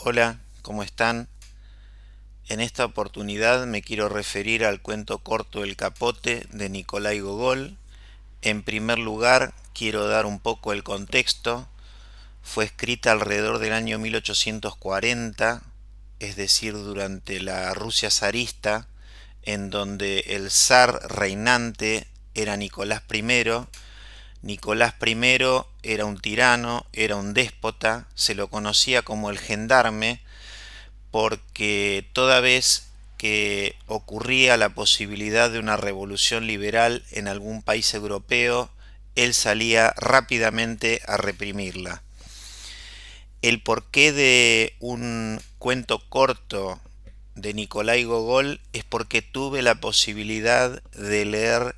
Hola, ¿cómo están? En esta oportunidad me quiero referir al cuento corto El Capote de Nicolai Gogol. En primer lugar, quiero dar un poco el contexto. Fue escrita alrededor del año 1840, es decir, durante la Rusia zarista, en donde el zar reinante era Nicolás I. Nicolás I era un tirano, era un déspota, se lo conocía como el gendarme, porque toda vez que ocurría la posibilidad de una revolución liberal en algún país europeo, él salía rápidamente a reprimirla. El porqué de un cuento corto de Nicolai Gogol es porque tuve la posibilidad de leer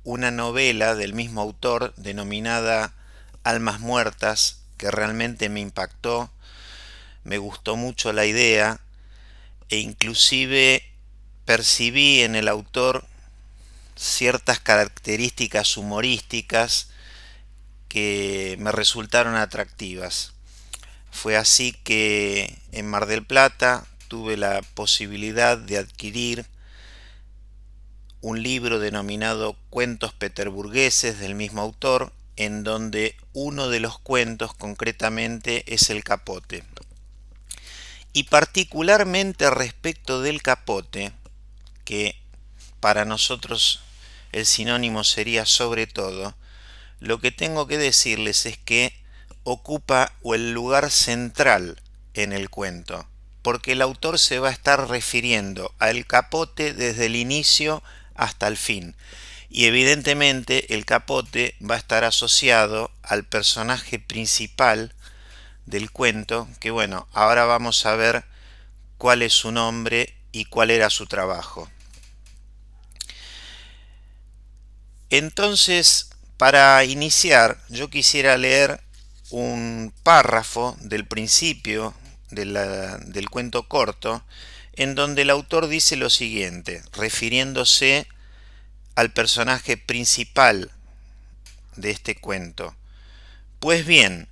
una novela del mismo autor denominada Almas Muertas, que realmente me impactó, me gustó mucho la idea e inclusive percibí en el autor ciertas características humorísticas que me resultaron atractivas. Fue así que en Mar del Plata tuve la posibilidad de adquirir un libro denominado Cuentos Peterburgueses del mismo autor, en donde uno de los cuentos concretamente es El Capote. Y particularmente respecto del capote, que para nosotros el sinónimo sería sobre todo, lo que tengo que decirles es que ocupa el lugar central en el cuento, porque el autor se va a estar refiriendo al capote desde el inicio hasta el fin. Y evidentemente el capote va a estar asociado al personaje principal del cuento, que bueno, ahora vamos a ver cuál es su nombre y cuál era su trabajo. Entonces, para iniciar, yo quisiera leer un párrafo del principio del cuento corto, en donde el autor dice lo siguiente, refiriéndose al personaje principal de este cuento. Pues bien,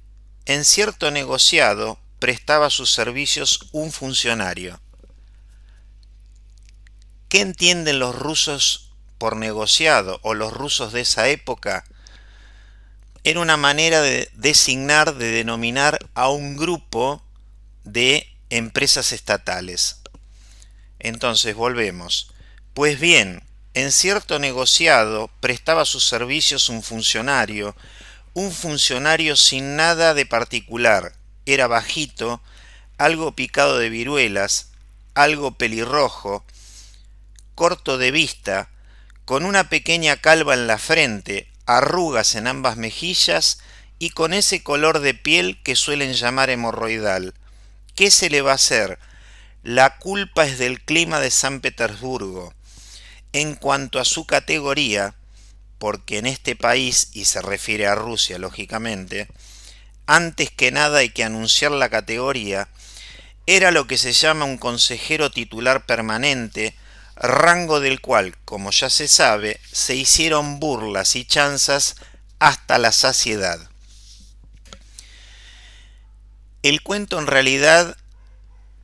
en cierto negociado prestaba sus servicios un funcionario. ¿Qué entienden los rusos por negociado o los rusos de esa época? Era una manera de designar, de denominar a un grupo de empresas estatales. Entonces volvemos. Pues bien, en cierto negociado prestaba sus servicios un funcionario sin nada de particular. Era bajito, algo picado de viruelas, algo pelirrojo, corto de vista, con una pequeña calva en la frente, arrugas en ambas mejillas y con ese color de piel que suelen llamar hemorroidal. ¿Qué se le va a hacer? La culpa es del clima de San Petersburgo. En cuanto a su categoría, porque en este país, y se refiere a Rusia lógicamente, antes que nada hay que anunciar la categoría, era lo que se llama un consejero titular permanente, rango del cual, como ya se sabe, se hicieron burlas y chanzas hasta la saciedad. El cuento en realidad,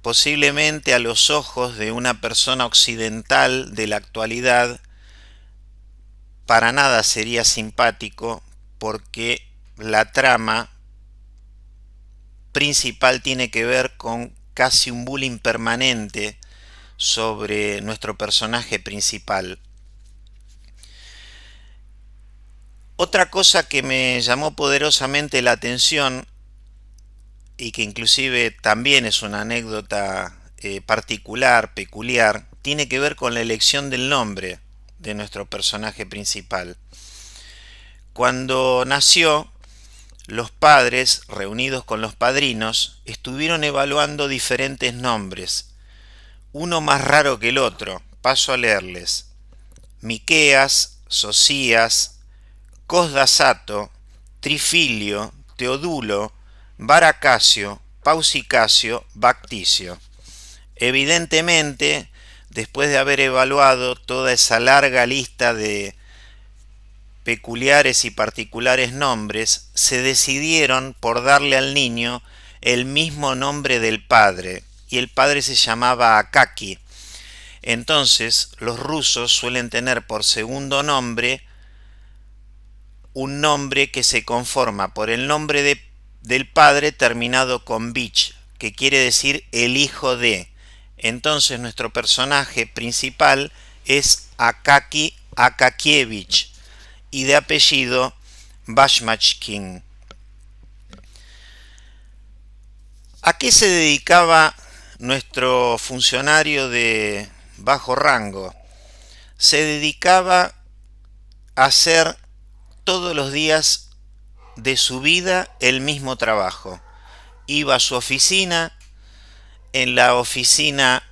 posiblemente a los ojos de una persona occidental de la actualidad, para nada sería simpático porque la trama principal tiene que ver con casi un bullying permanente sobre nuestro personaje principal. Otra cosa que me llamó poderosamente la atención y que inclusive también es una anécdota particular, peculiar, tiene que ver con la elección del nombre de nuestro personaje principal. Cuando nació, los padres, reunidos con los padrinos, estuvieron evaluando diferentes nombres, uno más raro que el otro. Paso a leerles: Miqueas, Sosías, Cosdasato, Trifilio, Teodulo, Baracasio, Pausicasio, Bacticio. Evidentemente, después de haber evaluado toda esa larga lista de peculiares y particulares nombres, se decidieron por darle al niño el mismo nombre del padre, y el padre se llamaba Akaki. Entonces, los rusos suelen tener por segundo nombre un nombre que se conforma por el nombre del padre terminado con Vich, que quiere decir el hijo de. Entonces nuestro personaje principal es Akaki Akakievich y de apellido Bashmachkin. ¿A qué se dedicaba nuestro funcionario de bajo rango? Se dedicaba a hacer todos los días de su vida el mismo trabajo. Iba a su oficina, en la oficina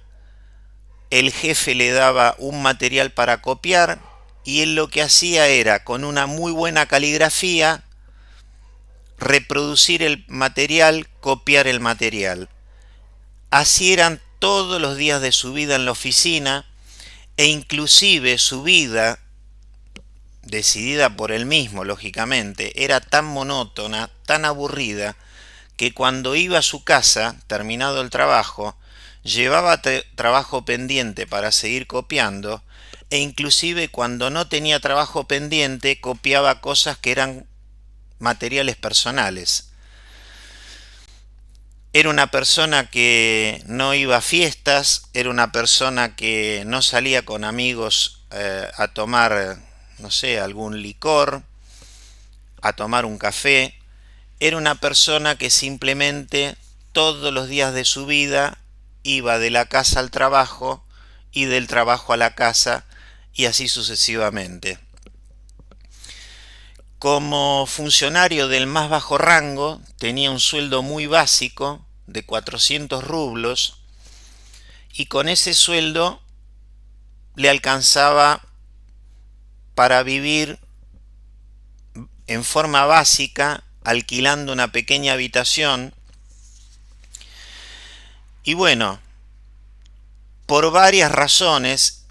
el jefe le daba un material para copiar y él lo que hacía era, con una muy buena caligrafía, reproducir el material, copiar el material. Así eran todos los días de su vida en la oficina, e inclusive su vida, decidida por él mismo, lógicamente, era tan monótona, tan aburrida, que cuando iba a su casa, terminado el trabajo, llevaba trabajo pendiente para seguir copiando, e inclusive cuando no tenía trabajo pendiente, copiaba cosas que eran materiales personales. Era una persona que no iba a fiestas, era una persona que no salía con amigos a tomar, no sé, algún licor, a tomar un café. Era una persona que simplemente todos los días de su vida iba de la casa al trabajo y del trabajo a la casa y así sucesivamente. Como funcionario del más bajo rango, tenía un sueldo muy básico de 400 rublos y con ese sueldo le alcanzaba para vivir en forma básica, alquilando una pequeña habitación. Y bueno, por varias razones,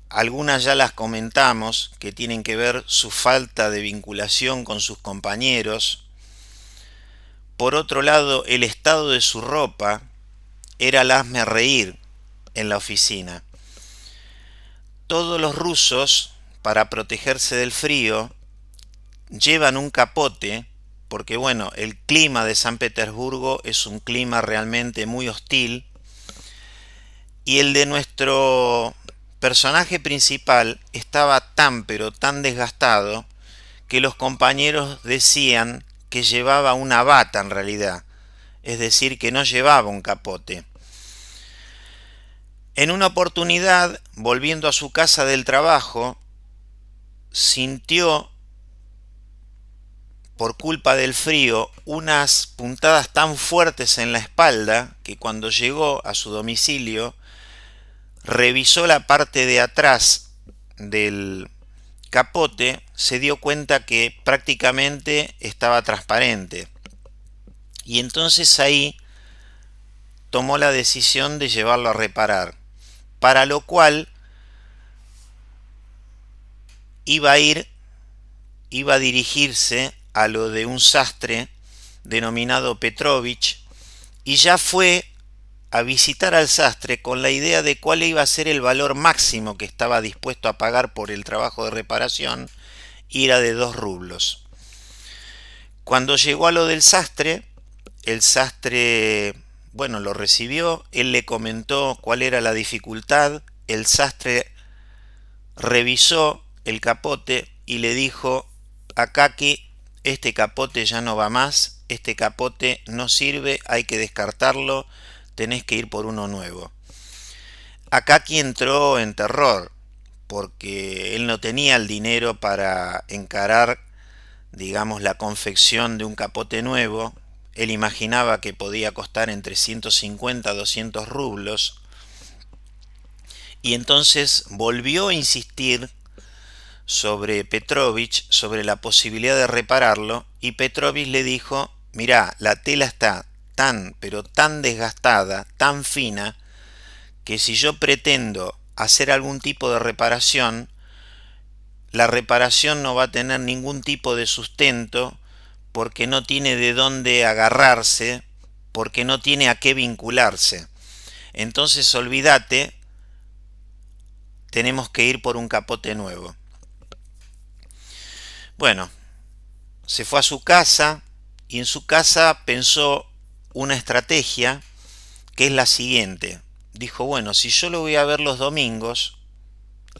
algunas ya las comentamos, que tienen que ver su falta de vinculación con sus compañeros. Por otro lado, el estado de su ropa era el hazme reír en la oficina. Todos los rusos, para protegerse del frío, llevan un capote, porque bueno, el clima de San Petersburgo es un clima realmente muy hostil, y el de nuestro personaje principal estaba tan pero tan desgastado que los compañeros decían que llevaba una bata en realidad, es decir, que no llevaba un capote. En una oportunidad, volviendo a su casa del trabajo, sintió, por culpa del frío, unas puntadas tan fuertes en la espalda que cuando llegó a su domicilio, revisó la parte de atrás del capote, se dio cuenta que prácticamente estaba transparente. Y entonces ahí tomó la decisión de llevarlo a reparar, para lo cual iba a dirigirse a lo de un sastre denominado Petrovich, y ya fue a visitar al sastre con la idea de cuál iba a ser el valor máximo que estaba dispuesto a pagar por el trabajo de reparación, y era de 2 rublos. Cuando llegó a lo del sastre, el sastre, bueno, lo recibió, él le comentó cuál era la dificultad, el sastre revisó el capote y le dijo: Akaki, este capote ya no va más, este capote no sirve, hay que descartarlo, tenés que ir por uno nuevo. Akaki entró en terror, porque él no tenía el dinero para encarar, digamos, la confección de un capote nuevo. Él imaginaba que podía costar entre 150 a 200 rublos, y entonces volvió a insistir sobre Petrovich, sobre la posibilidad de repararlo, y Petrovich le dijo: mirá, la tela está tan, pero tan desgastada, tan fina, que si yo pretendo hacer algún tipo de reparación, la reparación no va a tener ningún tipo de sustento, porque no tiene de dónde agarrarse porque no tiene a qué vincularse. Entonces olvídate, tenemos que ir por un capote nuevo. Bueno, se fue a su casa y en su casa pensó una estrategia que es la siguiente. Dijo, bueno, si yo lo voy a ver los domingos,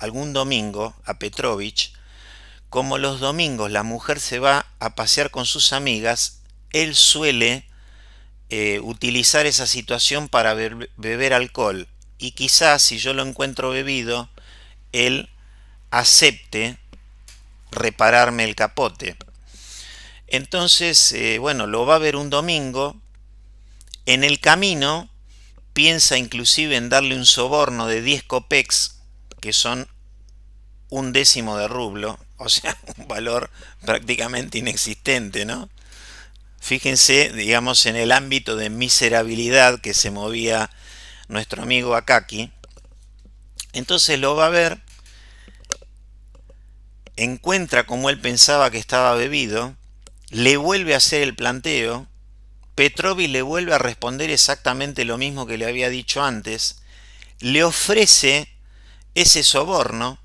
algún domingo, a Petrovich, como los domingos la mujer se va a pasear con sus amigas, él suele utilizar esa situación para beber alcohol. Y quizás si yo lo encuentro bebido, él acepte repararme el capote. Entonces, bueno, lo va a ver un domingo. En el camino piensa inclusive en darle un soborno de 10 copecks, que son un décimo de rublo, o sea, un valor prácticamente inexistente, ¿no? Fíjense, digamos, en el ámbito de miserabilidad que se movía nuestro amigo Akaki. Entonces lo va a ver, encuentra como él pensaba que estaba bebido, le vuelve a hacer el planteo, Petrovich le vuelve a responder exactamente lo mismo que le había dicho antes, le ofrece ese soborno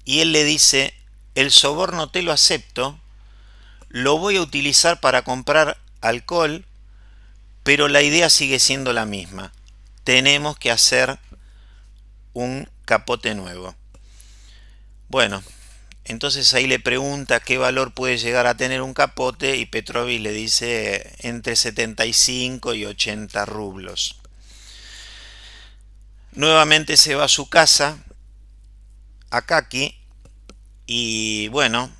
y él le dice, el soborno te lo acepto, lo voy a utilizar para comprar alcohol, pero la idea sigue siendo la misma. Tenemos que hacer un capote nuevo. Bueno, entonces ahí le pregunta qué valor puede llegar a tener un capote y Petrovich le dice entre 75 y 80 rublos. Nuevamente se va a su casa, Akaki, y bueno,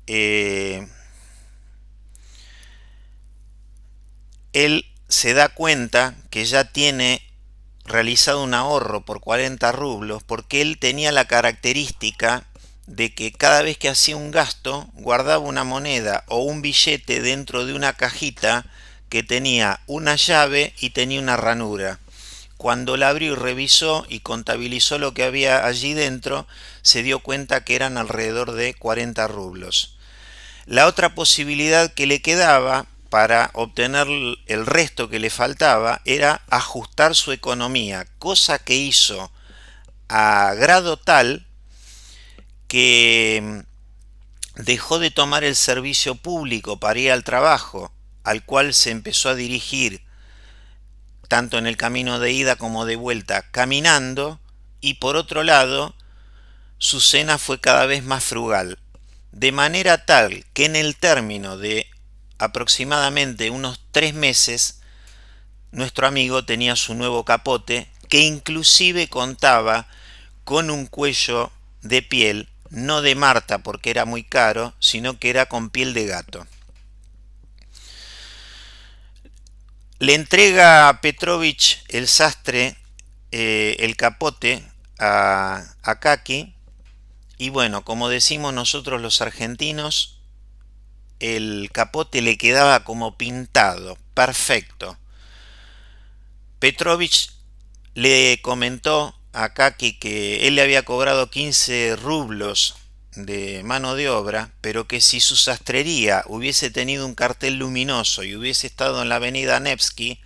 él se da cuenta que ya tiene realizado un ahorro por 40 rublos porque él tenía la característica de que cada vez que hacía un gasto guardaba una moneda o un billete dentro de una cajita que tenía una llave y tenía una ranura. Cuando la abrió y revisó y contabilizó lo que había allí dentro, se dio cuenta que eran alrededor de 40 rublos. La otra posibilidad que le quedaba para obtener el resto que le faltaba era ajustar su economía, cosa que hizo a grado tal que dejó de tomar el servicio público para ir al trabajo, al cual se empezó a dirigir tanto en el camino de ida como de vuelta caminando, y por otro lado su cena fue cada vez más frugal, de manera tal que en el término de aproximadamente unos 3 meses nuestro amigo tenía su nuevo capote, que inclusive contaba con un cuello de piel, no de Marta porque era muy caro, sino que era con piel de gato. Le entrega a Petrovich el sastre el capote a Akaki, y bueno, como decimos nosotros los argentinos, el capote le quedaba como pintado, perfecto. Petrovich le comentó a Akaki que él le había cobrado 15 rublos de mano de obra, pero que si su sastrería hubiese tenido un cartel luminoso y hubiese estado en la avenida Nevsky,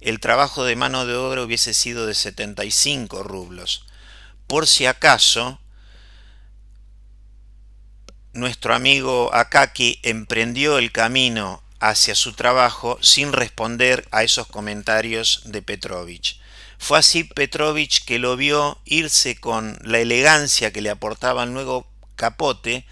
el trabajo de mano de obra hubiese sido de 75 rublos. Por si acaso, nuestro amigo Akaki emprendió el camino hacia su trabajo sin responder a esos comentarios de Petrovich. Fue así Petrovich que lo vio irse con la elegancia que le aportaba el nuevo capote,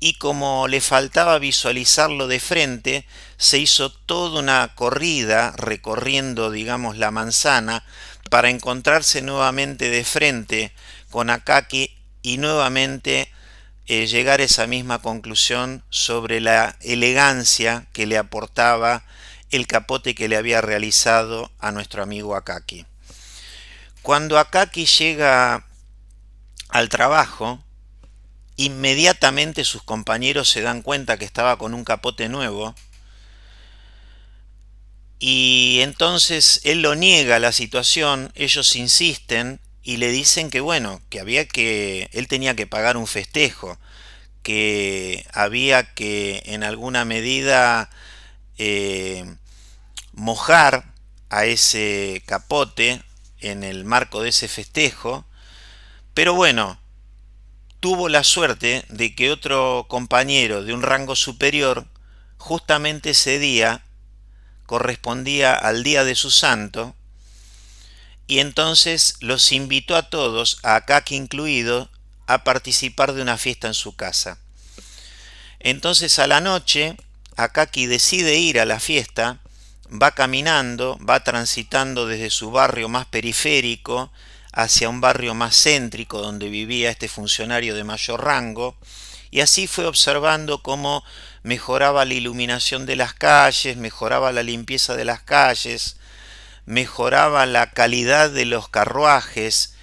y como le faltaba visualizarlo de frente, se hizo toda una corrida recorriendo, digamos, la manzana para encontrarse nuevamente de frente con Akaki y nuevamente llegar a esa misma conclusión sobre la elegancia que le aportaba el capote que le había realizado a nuestro amigo Akaki. Cuando Akaki llega al trabajo, inmediatamente sus compañeros se dan cuenta que estaba con un capote nuevo, y entonces él lo niega la situación, ellos insisten y le dicen que bueno, él tenía que pagar un festejo, que había que en alguna medida mojar a ese capote en el marco de ese festejo, pero bueno, tuvo la suerte de que otro compañero de un rango superior, justamente ese día, correspondía al día de su santo, y entonces los invitó a todos, a Akaki incluido, a participar de una fiesta en su casa. Entonces a la noche, Akaki decide ir a la fiesta, va caminando, va transitando desde su barrio más periférico hacia un barrio más céntrico donde vivía este funcionario de mayor rango, y así fue observando cómo mejoraba la iluminación de las calles, mejoraba la limpieza de las calles, mejoraba la calidad de los carruajes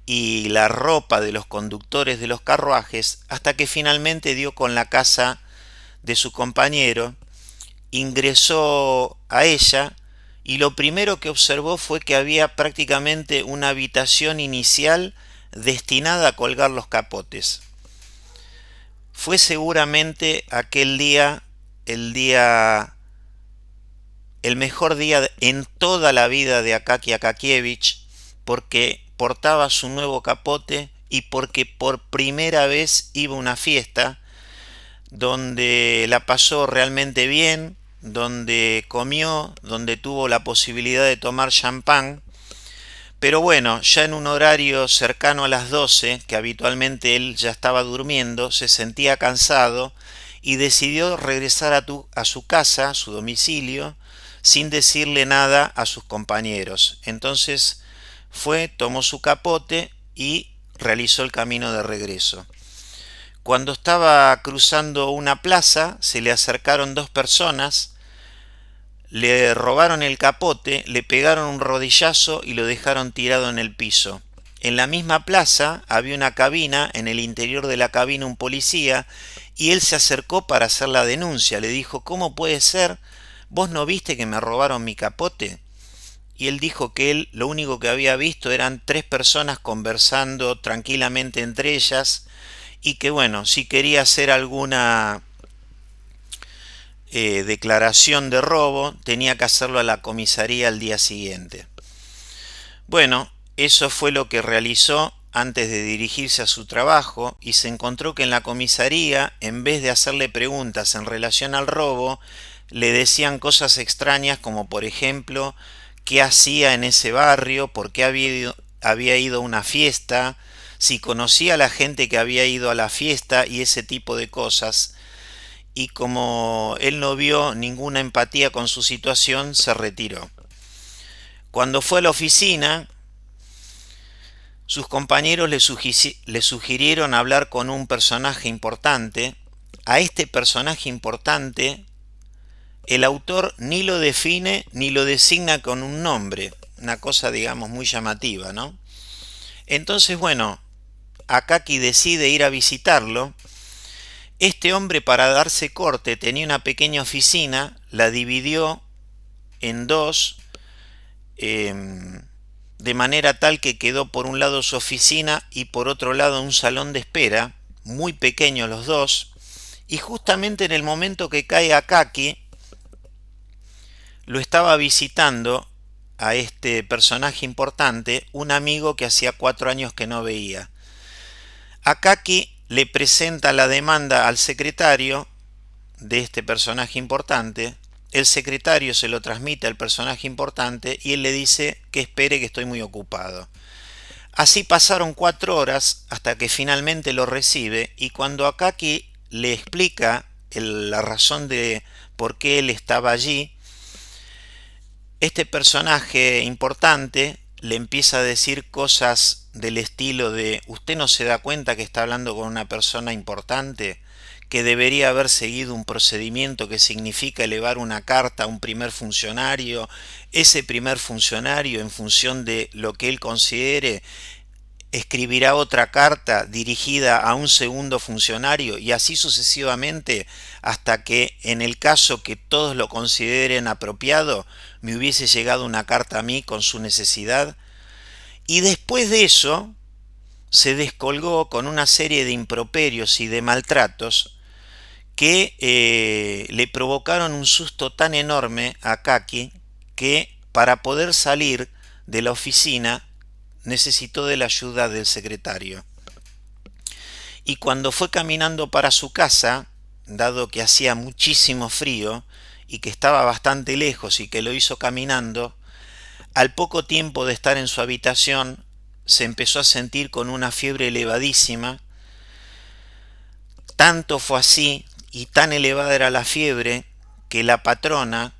y la ropa de los conductores de los carruajes, hasta que finalmente dio con la casa de su compañero, ingresó a ella y lo primero que observó fue que había prácticamente una habitación inicial destinada a colgar los capotes. Fue seguramente aquel día el mejor día en toda la vida de Akaki Akakievich, porque portaba su nuevo capote y porque por primera vez iba a una fiesta donde la pasó realmente bien, donde comió, donde tuvo la posibilidad de tomar champán. Pero bueno, ya en un horario cercano a las 12, que habitualmente él ya estaba durmiendo, se sentía cansado y decidió regresar a su casa, a su domicilio, sin decirle nada a sus compañeros. Entonces fue, tomó su capote y realizó el camino de regreso. Cuando estaba cruzando una plaza, se le acercaron dos personas, le robaron el capote, le pegaron un rodillazo y lo dejaron tirado en el piso. En la misma plaza había una cabina, en el interior de la cabina un policía, y él se acercó para hacer la denuncia. Le dijo: ¿cómo puede ser? ¿Vos no viste que me robaron mi capote? Y él dijo que él lo único que había visto eran tres personas conversando tranquilamente entre ellas, y que bueno, si quería hacer alguna declaración de robo, tenía que hacerlo a la comisaría al día siguiente. Bueno, eso fue lo que realizó antes de dirigirse a su trabajo, y se encontró que en la comisaría, en vez de hacerle preguntas en relación al robo, le decían cosas extrañas como por ejemplo qué hacía en ese barrio, por qué había ido a una fiesta, si conocía a la gente que había ido a la fiesta y ese tipo de cosas. Y como él no vio ninguna empatía con su situación, se retiró. Cuando fue a la oficina, sus compañeros le sugirieron hablar con un personaje importante. A este personaje importante, el autor ni lo define ni lo designa con un nombre, una cosa, digamos, muy llamativa, ¿no? Entonces, bueno, Akaki decide ir a visitarlo. Este hombre, para darse corte, tenía una pequeña oficina, la dividió en dos, de manera tal que quedó por un lado su oficina y por otro lado un salón de espera, muy pequeños los dos, y justamente en el momento que cae Akaki, lo estaba visitando a este personaje importante, un amigo que hacía 4 años que no veía. Akaki le presenta la demanda al secretario de este personaje importante. El secretario se lo transmite al personaje importante y él le dice que espere, que estoy muy ocupado. Así pasaron 4 horas hasta que finalmente lo recibe, y cuando Akaki le explica la razón de por qué él estaba allí, este personaje importante le empieza a decir cosas del estilo de: ¿usted no se da cuenta que está hablando con una persona importante? Que debería haber seguido un procedimiento que significa elevar una carta a un primer funcionario. Ese primer funcionario, en función de lo que él considere, escribirá otra carta dirigida a un segundo funcionario, y así sucesivamente, hasta que, en el caso que todos lo consideren apropiado, me hubiese llegado una carta a mí con su necesidad. Y después de eso se descolgó con una serie de improperios y de maltratos que le provocaron un susto tan enorme a Akaki que para poder salir de la oficina necesitó de la ayuda del secretario. Y cuando fue caminando para su casa, dado que hacía muchísimo frío y que estaba bastante lejos y que lo hizo caminando, al poco tiempo de estar en su habitación se empezó a sentir con una fiebre elevadísima. Tanto fue así y tan elevada era la fiebre que la patrona,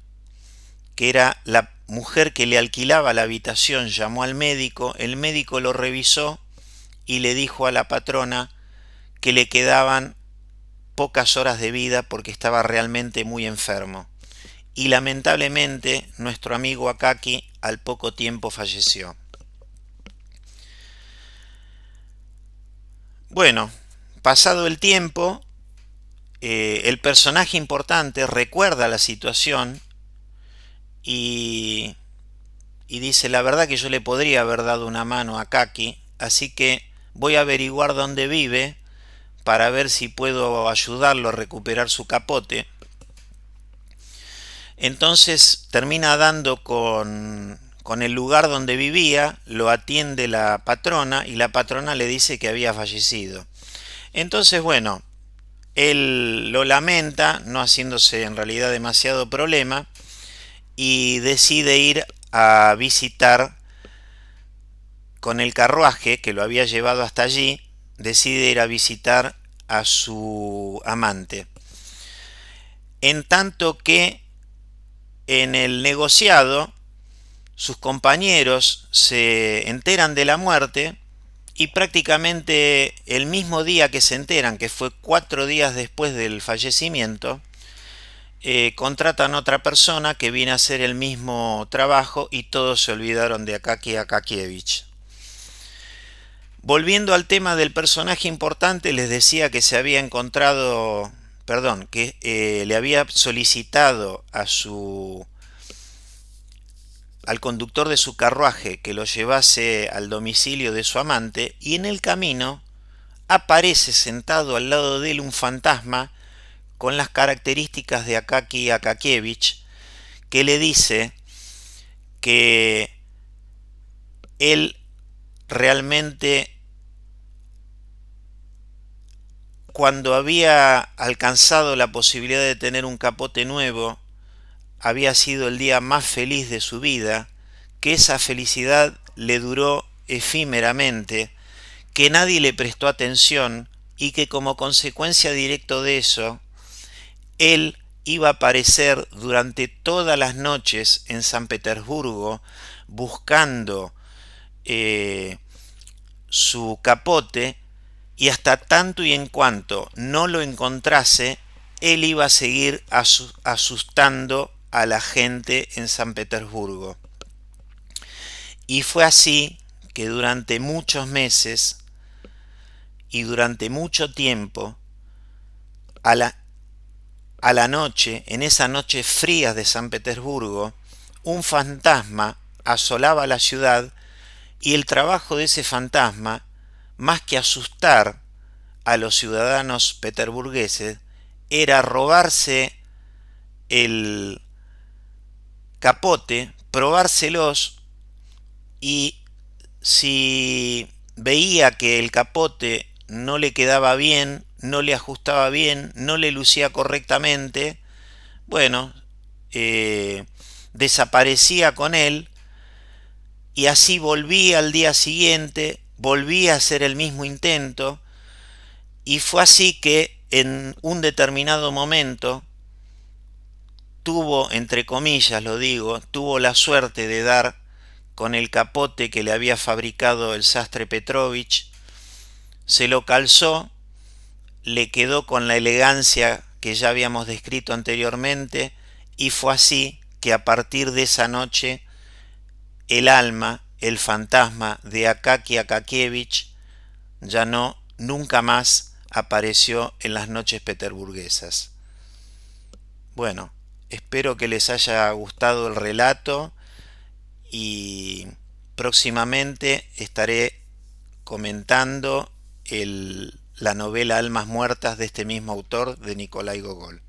que era la mujer que le alquilaba la habitación, llamó al médico. El médico lo revisó y le dijo a la patrona que le quedaban pocas horas de vida porque estaba realmente muy enfermo. Y lamentablemente nuestro amigo Akaki al poco tiempo falleció. Bueno, pasado el tiempo, el personaje importante recuerda la situación y dice: la verdad que yo le podría haber dado una mano a Akaki, así que voy a averiguar dónde vive para ver si puedo ayudarlo a recuperar su capote. Entonces termina dando con el lugar donde vivía, lo atiende la patrona y la patrona le dice que había fallecido. Entonces, bueno, él lo lamenta, no haciéndose en realidad demasiado problema, y decide ir a visitar con el carruaje que lo había llevado hasta allí, decide ir a visitar a su amante. En tanto que en el negociado sus compañeros se enteran de la muerte y prácticamente el mismo día que se enteran, que fue 4 días después del fallecimiento, contratan a otra persona que viene a hacer el mismo trabajo y todos se olvidaron de Akaki Akakievich. Volviendo al tema del personaje importante, les decía que se había encontrado, perdón, que le había solicitado al conductor de su carruaje que lo llevase al domicilio de su amante, y en el camino aparece sentado al lado de él un fantasma con las características de Akaki Akakievich, que le dice que él realmente, cuando había alcanzado la posibilidad de tener un capote nuevo, había sido el día más feliz de su vida, que esa felicidad le duró efímeramente, que nadie le prestó atención y que como consecuencia directa de eso, él iba a aparecer durante todas las noches en San Petersburgo buscando su capote, y hasta tanto y en cuanto no lo encontrase, él iba a seguir asustando a la gente en San Petersburgo. Y fue así que durante muchos meses y durante mucho tiempo, a la noche, en esas noches frías de San Petersburgo, un fantasma asolaba la ciudad, y el trabajo de ese fantasma, más que asustar a los ciudadanos peterburgueses, era robarse el capote, probárselos, y si veía que el capote no le quedaba bien, no le ajustaba bien, no le lucía correctamente, bueno, desaparecía con él, y así volvía al día siguiente, volvía a hacer el mismo intento, y fue así que en un determinado momento tuvo, entre comillas lo digo, tuvo la suerte de dar con el capote que le había fabricado el sastre Petrovich, se lo calzó, le quedó con la elegancia que ya habíamos descrito anteriormente, y fue así que a partir de esa noche el alma, el fantasma de Akaki Akakievich ya nunca más apareció en las noches peterburguesas. Bueno, espero que les haya gustado el relato, y próximamente estaré comentando la novela Almas Muertas de este mismo autor, de Nikolai Gogol.